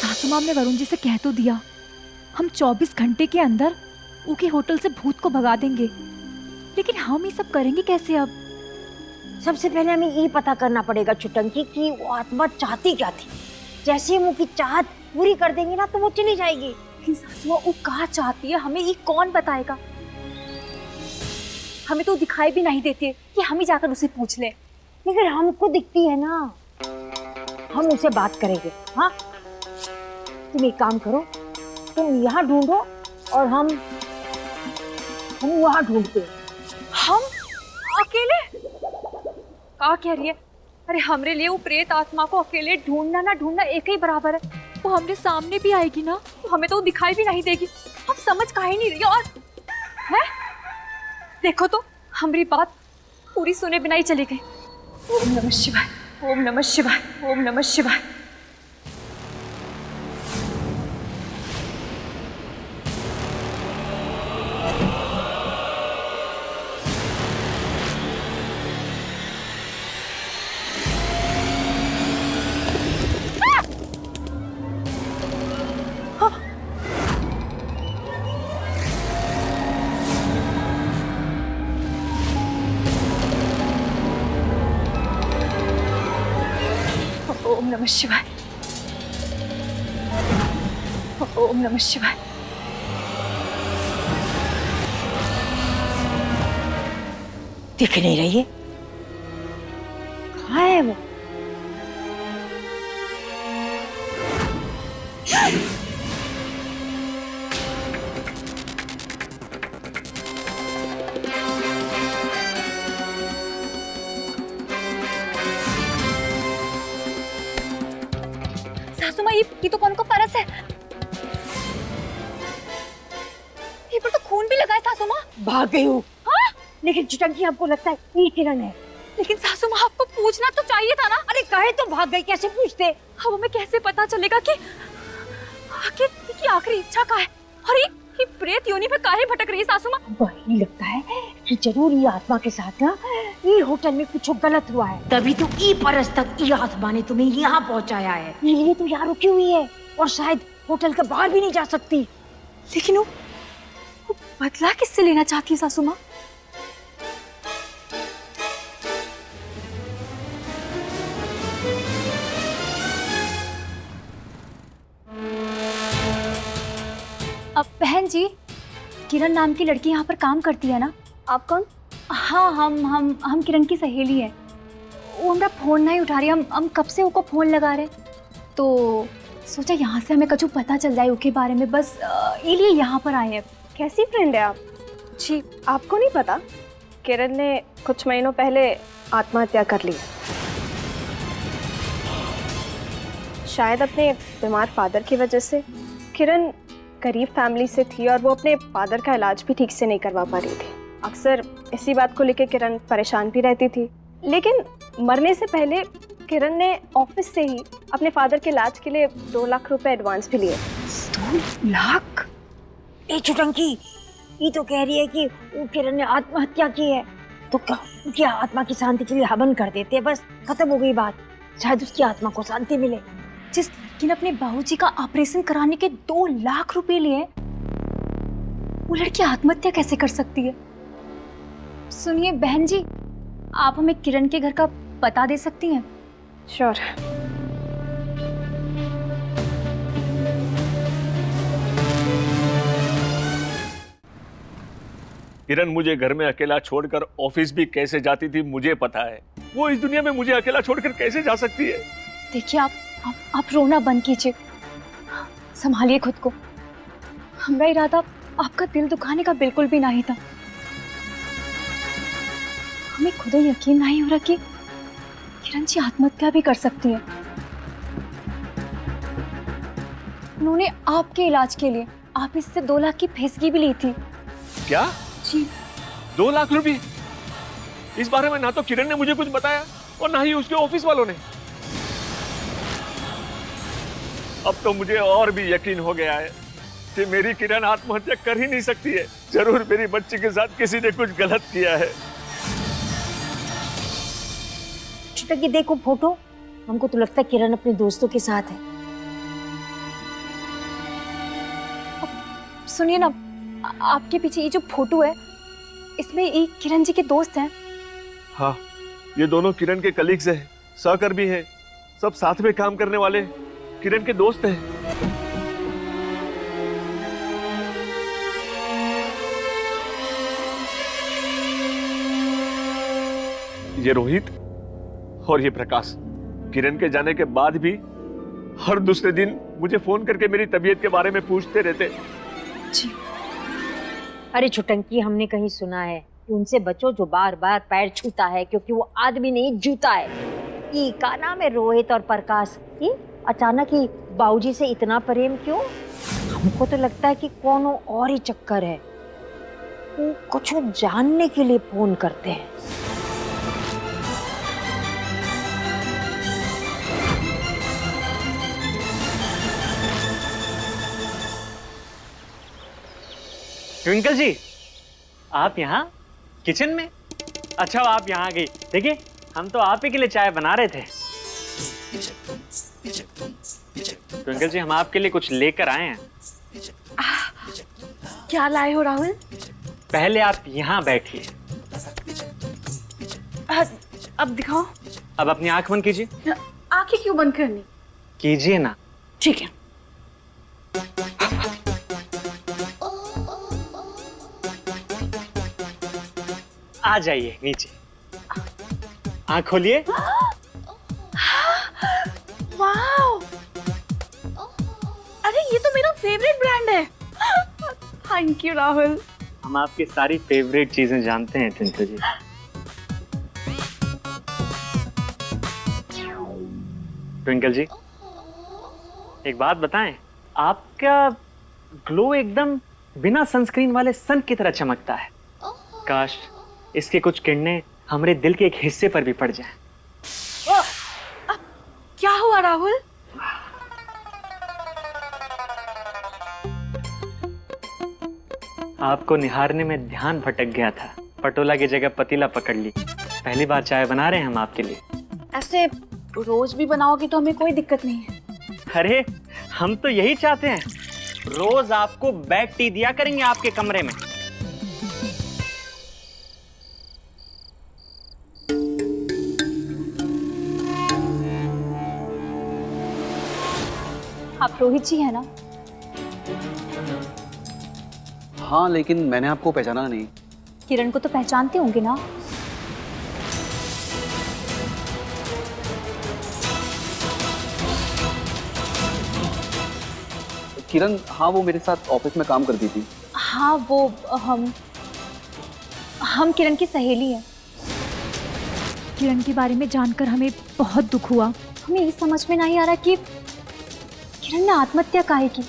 सासू माँ ने वरुण जी से कह तो दिया, हम 24 घंटे के अंदर उनके होटल से भूत को भगा देंगे, लेकिन हम ये सब करेंगे कैसे अब? सबसे पहले हमें ये पता करना पड़ेगा चुटंकी कि वो आत्मा चाहती क्या थी। जैसे हम उसकी चाहत पूरी कर देंगे ना तो वो चली जाएगी। लेकिन सासू माँ वो कहाँ चाहती है, हमें ये कौन बताएगा? हमें तो दिखाई भी नहीं देती है कि हम ही जाकर उसे पूछ लें। लेकिन हमको दिखती है ना, हम उसे बात करेंगे। हाँ, तुम एक काम करो, तुम यहाँ ढूंढो और हम वहाँ ढूंढते हैं। हम अकेले? क्या कह रही है? अरे हमरे लिए वो प्रेत आत्मा को अकेले ढूंढना ना ढूंढना एक ही बराबर है। वो हमरे सामने भी आएगी ना तो हमें तो दिखाई भी नहीं देगी। हम समझ काहे नहीं रही? और है देखो तो हमारी बात पूरी सुने बिना ही चली गई। ओम नमः शिवाय, ओम नमः शिवाय, ओम नमः शिवाय। ओम नमः शिवाय, ओम नमः शिवाय। दिख नहीं रही है, कहाँ है वो? सासू माँ ये तो कौन को परस है? ये पर तो खून भी लगा है सासू माँ। भाग गई हूँ। हाँ? लेकिन चुटंकी हमको लगता है ये किरण है। लेकिन सासू माँ आपको पूछना तो चाहिए था ना। अरे कहे तो भाग गई, कैसे पूछते? अब हमें कैसे पता चलेगा कि आखिर की आखिरी इच्छा क्या है? और ये प्रेत योनि पे काहे भटक रही है सासू माँ? वही लगता है कि जरूर ये आत्मा के साथ ना ये होटल में कुछ गलत हुआ है, तभी तो ई परस तक ये आत्मा ने तुम्हें यहाँ पहुँचाया है। ये तो यहाँ रुकी हुई है और शायद होटल के बाहर भी नहीं जा सकती। लेकिन वो बदला किससे लेना चाहती है सासू माँ? अब बहन जी, किरण नाम की लड़की यहाँ पर काम करती है ना? आप कौन? हाँ, हम किरण की सहेली है। वो हमारा फोन नहीं उठा रही, हम कब से उनको फोन लगा रहे, तो सोचा यहाँ से हमें कुछ पता चल जाए उसके बारे में, बस इसलिए यहाँ पर आए हैं। कैसी फ्रेंड है आप? जी, आपको नहीं पता किरण ने कुछ महीनों पहले आत्महत्या कर ली, शायद अपने बीमार फादर की वजह से। किरण गरीब फैमिली से थी और वो अपने फादर का इलाज भी ठीक से नहीं करवा पा रही थी। अक्सर इसी बात को लेकर किरण परेशान भी रहती थी, लेकिन मरने से पहले किरण ने ऑफिस से ही अपने फादर के इलाज के लिए 2 लाख रुपए एडवांस भी लिए। 2 लाख? ए चुटंकी, ये तो कह रही है कि वो किरण ने आत्महत्या की है, तो क्या आत्मा की शांति के लिए हवन कर देते, बस खत्म हो गई बात। शायद उसकी आत्मा को शांति मिले। जिस लड़की ने अपने बाबूजी का ऑपरेशन कराने के 2 लाख रुपए लिए, वो लड़की आत्महत्या कैसे कर सकती है? सुनिए बहन जी, आप हमें किरण के घर का पता दे सकती हैं? श्योर। किरण मुझे घर में अकेला छोड़कर ऑफिस भी कैसे जाती थी मुझे पता है। वो इस दुनिया में मुझे अकेला छोड़कर कैसे जा सकती है? देखिए आप रोना बंद कीजिए, संभालिए खुद को। हमारा इरादा आपका दिल दुखाने का बिल्कुल भी नहीं था। हमें खुद ही यकीन नहीं हो रहा कि किरण जी आत्महत्या भी कर सकती है। उन्होंने आपके इलाज के लिए आप इससे 2 लाख की फीसगी भी ली थी। क्या? जी। 2 लाख रुपए? इस बारे में ना तो किरण ने मुझे कुछ बताया और ना ही उसके ऑफिस वालों ने। अब तो मुझे और भी यकीन हो गया है कि मेरी किरण आत्महत्या कर ही नहीं सकती है। जरूर मेरी बच्ची के साथ किसी ने कुछ गलत किया है। चुटंकी देखो फोटो, हमको तो लगता है किरण अपने दोस्तों के साथ है। सुनिए ना, आपके पीछे ये जो फोटो है, इसमें ये किरण जी के दोस्त हैं। हाँ, ये दोनों किरण के कलीग्स हैं, सहकर्मी हैं, सब साथ में काम करने वाले किरण के दोस्त हैं। ये रोहित और ये प्रकाश किरण के जाने के बाद भी हर दूसरे दिन मुझे फोन करके मेरी तबीयत के बारे में पूछते रहते। जी। अरे छुटंकी, हमने कहीं सुना है कि उनसे बचो जो बार बार पैर छूता है, क्योंकि वो आदमी नहीं जूता है। ये का नाम है रोहित और प्रकाश। ये अचानक ही बाबूजी से इतना प्रेम क्यों? हमको तो लगता है कि कौन और ही चक्कर है। वो कुछ जानने के लिए फोन करते हैं। ट्विंकल जी, आप यहाँ किचन में? अच्छा, आप यहाँ आ गई। देखिए, हम तो आप ही के लिए चाय बना रहे थे। ट्विंकल जी, हम आपके लिए कुछ लेकर आए हैं। क्या लाए हो राहुल? पहले आप यहाँ बैठिए। अब दिखाओ। अब अपनी आंख बंद कीजिए। आंखें क्यों बंद करनी? कीजिए ना। ठीक है। आ जाइए नीचे। आंख खोलिए। वाओ! अरे ये तो मेरा फेवरेट ब्रांड है। Thank you Rahul. हम आपकी सारी फेवरेट चीजें जानते हैं ट्विंकल जी। ट्विंकल जी, एक बात बताएं, आपका ग्लो एकदम बिना सनस्क्रीन वाले सन की तरह चमकता है। काश इसके कुछ किरणें हमारे दिल के एक हिस्से पर भी पड़ जाएं। क्या हुआ राहुल? आपको निहारने में ध्यान भटक गया था, पटोला की जगह पतीला पकड़ ली। पहली बार चाय बना रहे हैं हम आपके लिए। ऐसे रोज भी बनाओगे तो हमें कोई दिक्कत नहीं है। अरे, हम तो यही चाहते हैं, रोज आपको बेड टी दिया करेंगे आपके कमरे में। आप रोहित जी हैं ना? हाँ, लेकिन मैंने आपको पहचाना नहीं। किरण को तो पहचानते होंगे ना? किरण, हाँ, वो मेरे साथ ऑफिस में काम करती थी। हाँ, वो हम किरण की सहेली हैं। किरण के बारे में जानकर हमें बहुत दुख हुआ। हमें ये समझ में नहीं आ रहा कि किरण ने आत्महत्या काहे की।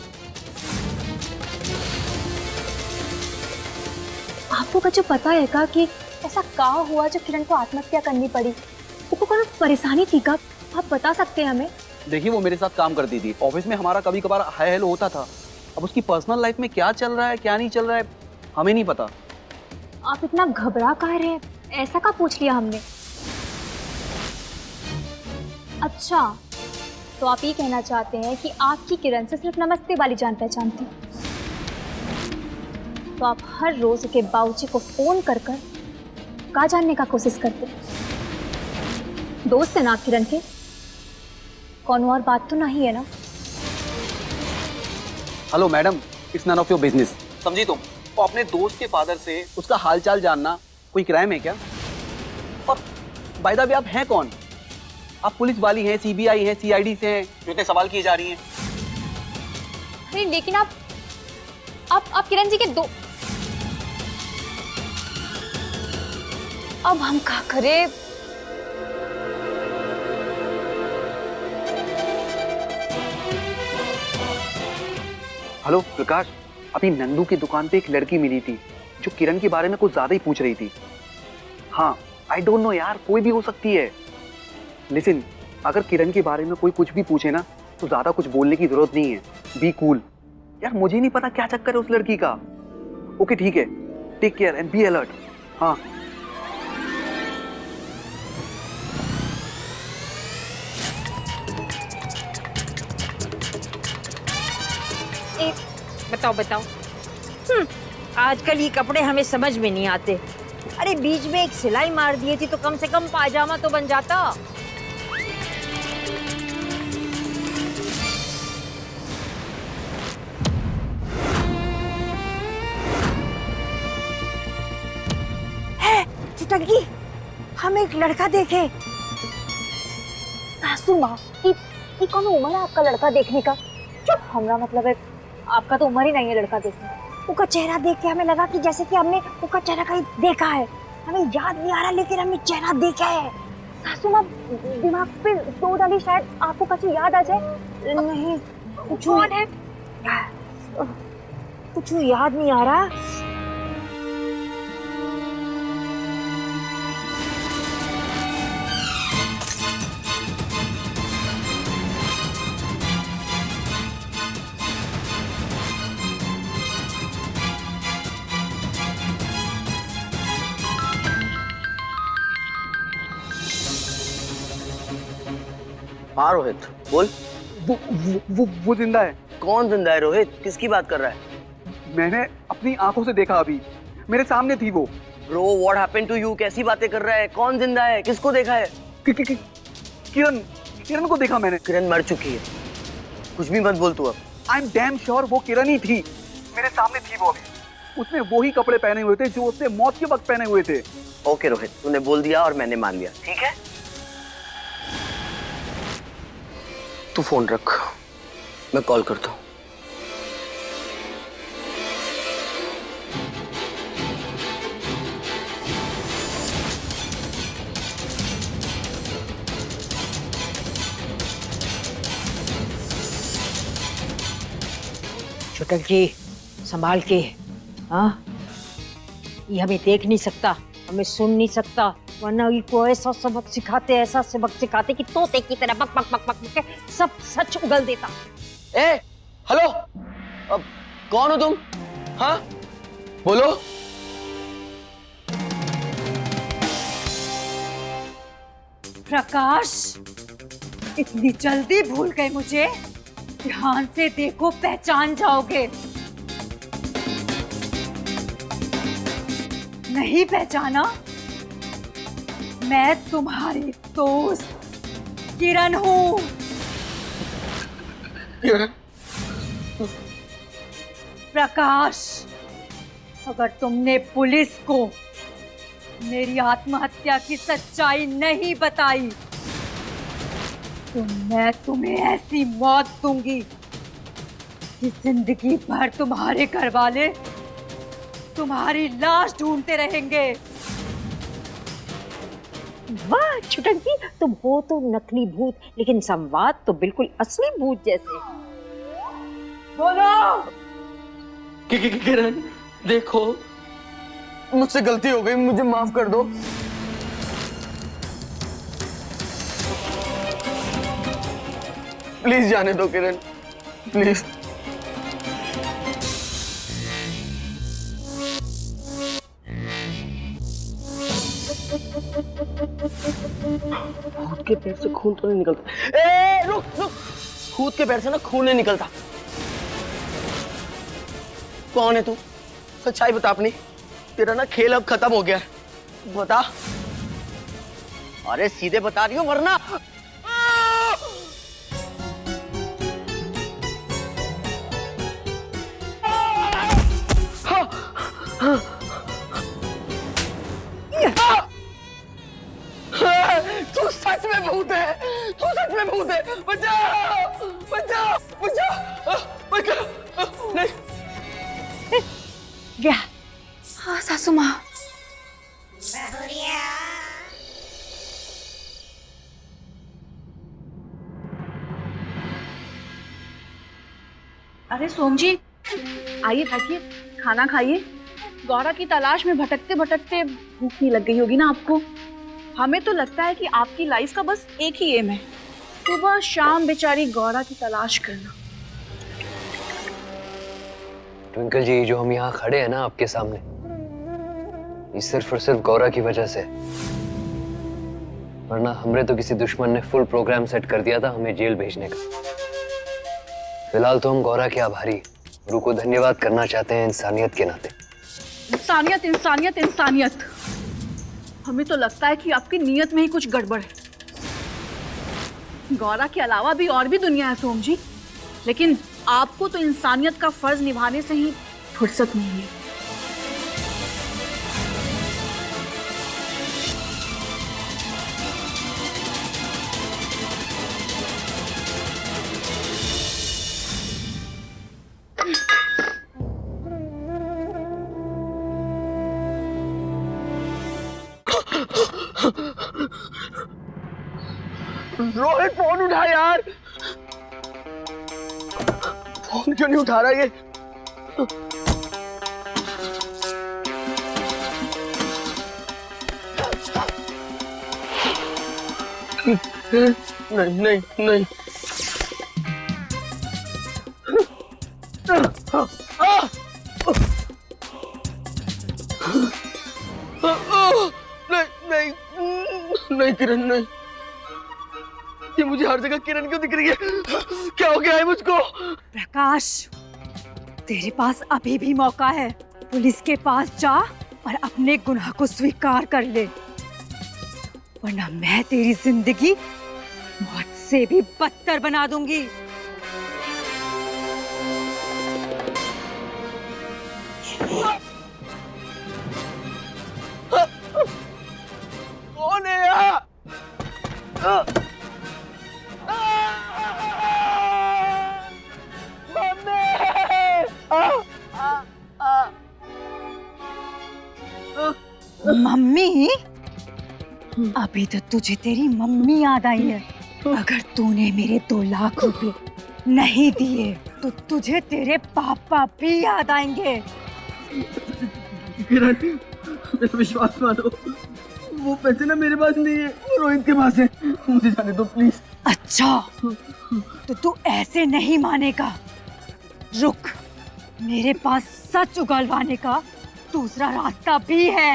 आपको कुछ पता है का कि ऐसा का हुआ जो किरण को आत्महत्या करनी पड़ी? उसको कोई परेशानी थी का? आप बता सकते हैं हमें? देखिए, वो मेरे साथ काम करती थी। ऑफिस में हमारा कभी कभार हाय हेलो होता था। अब उसकी पर्सनल लाइफ में क्या चल रहा है, क्या नहीं चल रहा है, हमें नहीं पता। आप इतना घबरा काहे रहे? ऐसा का पूछ लिया हमने? अच्छा, तो आप ये कहना चाहते हैं कि आपकी किरण से सिर्फ नमस्ते वाली जान पहचान थी। तो आप हर रोज के बाबूजी को फोन कर कर का जानने का कोशिश करते। दोस्त है ना आप किरण के? कौन और बात तो नहीं है ना? Hello madam, it's none of your business. समझी तुम? तो अपने दोस्त के फादर से उसका हालचाल जानना कोई क्राइम है क्या? और बाय द वे, आप हैं कौन? आप पुलिस वाली हैं, सीबीआई हैं, सीआईडी से हैं, जो इतने सवाल किए जा रही हैं? अरे लेकिन आप किरण जी के दो। अब हम क्या करें? हेलो प्रकाश, अभी नंदू की दुकान पे एक लड़की मिली थी जो किरण के बारे में कुछ ज्यादा ही पूछ रही थी। हाँ, आई डोंट नो यार, कोई भी हो सकती है। लिसन, अगर किरण के बारे में कोई कुछ भी पूछे ना तो ज्यादा कुछ बोलने की जरूरत नहीं है। Be cool. यार, मुझे नहीं पता क्या चक्कर है उस लड़की का। ओके ठीक है, take care and be alert. हाँ, बताओ बताओ, आजकल ये कपड़े हमें समझ में नहीं आते। अरे बीच में एक सिलाई मार दिए थी तो कम से कम पायजामा तो बन जाता। है चिटंकी, हम एक लड़का देखे। सासू माँ, ये कौन उम्र है आपका लड़का देखने का? चुप, हमरा मतलब है आपका तो उम्र ही नहीं है लड़का देखने का। उसका चेहरा देख के हमें लगा कि जैसे कि हमने उसका चेहरा कहीं देखा है। हमें याद नहीं आ रहा लेकिन हमने चेहरा देखा है। सासू माँ, दिमाग पे दो डाली, शायद आपको कुछ याद आ जाए। नहीं, कुछ कौन है? कुछ याद नहीं आ रहा। हाँ रोहित बोल। वो जिंदा है। कौन जिंदा है रोहित? किसकी बात कर रहा है? मैंने अपनी आंखों से देखा, अभी मेरे सामने थी वो। Bro what happened to you? कैसी बातें कर रहा है? कौन जिंदा है? किसको देखा है? किरण, किरण को देखा मैंने। किरण मर चुकी है। कुछ भी मत बोल तू अब। आई एम डैम श्योर वो किरण ही थी, मेरे सामने थी वो अभी। उसने वही कपड़े पहने हुए थे जो उसने मौत के वक्त पहने हुए थे। ओके रोहित, तूने बोल दिया और मैंने मान लिया, ठीक है? तू फोन रख, मैं कॉल करता हूँ। चिटंकी, संभाल के। हाँ, ये हमें देख नहीं सकता, हमें सुन नहीं सकता, वरना इनको ऐसा सबक सिखाते, ऐसा सबक सिखाते कि तोते की तरह बक बक बक बक के सब सच उगल देता। ए, हेलो, अब कौन हो तुम? हाँ, बोलो। प्रकाश, इतनी जल्दी भूल गए मुझे? ध्यान से देखो, पहचान जाओगे। नहीं पहचाना? मैं तुम्हारी दोस्त किरण हूँ। प्रकाश, अगर तुमने पुलिस को मेरी आत्महत्या की सच्चाई नहीं बताई तो मैं तुम्हें ऐसी मौत दूंगी कि जिंदगी भर तुम्हारे घर वाले तुम्हारी लाश ढूंढते रहेंगे। वाह चिटंकी, तुम हो तो नकली भूत, लेकिन संवाद तो बिल्कुल असली भूत जैसे। बोलो। किरण, देखो, मुझसे गलती हो गई, मुझे माफ कर दो। प्लीज जाने दो किरण, प्लीज। खुद के पैर से खून तो नहीं निकलता। ए, रुक रुक, खुद के पैर से ना खून नहीं निकलता। कौन है तू? सच्चाई बता अपनी। तेरा ना खेल अब खत्म हो गया है, बता। अरे सीधे बता रही हूँ वरना। तू सच में भूत है, तू सच में भूत है। बचाओ बचाओ बचाओ बचाओ। नहीं क्या? हाँ सासू माँ। अरे सोम जी, आइए बैठिए, खाना खाइए। गौरा की तलाश में भटकते भटकते भूख नहीं लग गई होगी ना आपको? हमें तो लगता है कि आपकी लाइफ का बस एक ही एम है, सुबह शाम बेचारी गौरा की तलाश करना। ट्विंकल जी, जो हम यहाँ खड़े हैं ना आपके सामने, ये सिर्फ और सिर्फ गौरा की वजह से। वरना हमने तो किसी दुश्मन ने फुल प्रोग्राम सेट कर दिया था हमें जेल भेजने का। फिलहाल तो हम गौरा के आभारी। गुरु को धन्यवाद करना चाहते हैं इंसानियत के नाते। इंसानियत इंसानियत इंसानियत, हमें तो लगता है कि आपकी नीयत में ही कुछ गड़बड़ है। गौरा के अलावा भी और भी दुनिया है सोम जी, लेकिन आपको तो इंसानियत का फर्ज निभाने से ही फुर्सत नहीं है। रोहित फोन उठा यार, फोन क्यों नहीं उठा रहा ये? नहीं नहीं नहीं, नहीं नहीं नहीं किरण नहीं, ये मुझे हर जगह किरण क्यों दिख रही है? क्या हो गया है मुझको? प्रकाश, तेरे पास अभी भी मौका है। पुलिस के पास जा और अपने गुनाह को स्वीकार कर ले, वरना मैं तेरी जिंदगी मौत से भी बदतर बना दूंगी। कौन है यहाँ? मम्मी? अभी तो तुझे तेरी मम्मी याद आई है। अगर तूने मेरे 2 लाख रुपए नहीं दिए तो तुझे तेरे पापा भी याद आएंगे। किरण, मेरा विश्वास मानो, वो पैसे ना मेरे पास नहीं है, वो रोहित के पास है। मुझे जाने दो प्लीज। अच्छा, तो तू ऐसे नहीं मानेगा। रुक, मेरे पास सच उगलवाने का दूसरा रास्ता भी है।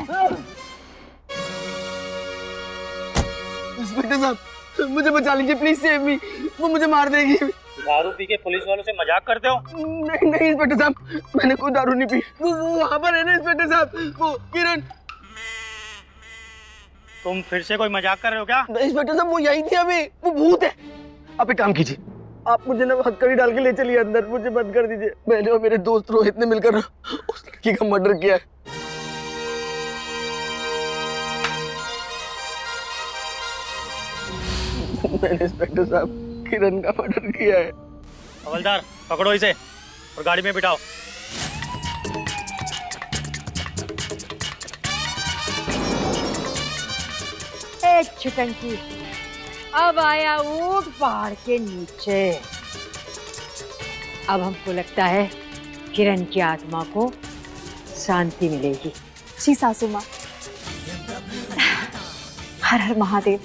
इंस्पेक्टर साहब, मुझे बचा लीजिए प्लीज, सेव मी। वो मुझे मार देगी। दारू पी के पुलिस वालों से मजाक करते हो? नहीं नहीं इंस्पेक्टर साहब, मैंने कोई दारू नहीं पी। वो वहाँ पर है ना इंस्पेक्टर साहब, वो किरण। तुम फिर से कोई मजाक कर रहे हो क्या? इंस्पेक्टर साहब, वो यही थी अभी, वो भूत है। आप एक काम कीजिए, आप मुझे ना हथकड़ी डाल के ले चलिए अंदर, मुझे बंद कर दीजिए। मैंने और मेरे दोस्त रोहित ने मिलकर उस लड़की का मर्डर किया है। मैंने इंस्पेक्टर साहब किरण का मर्डर किया है। हवलदार, पकड़ो इसे और गाड़ी में बिठाओ। छुटंकी, अब आया ऊंट पहाड़ के नीचे। अब हमको लगता है किरण की आत्मा को शांति मिलेगी। जी सासू माँ। हर हर महादेव।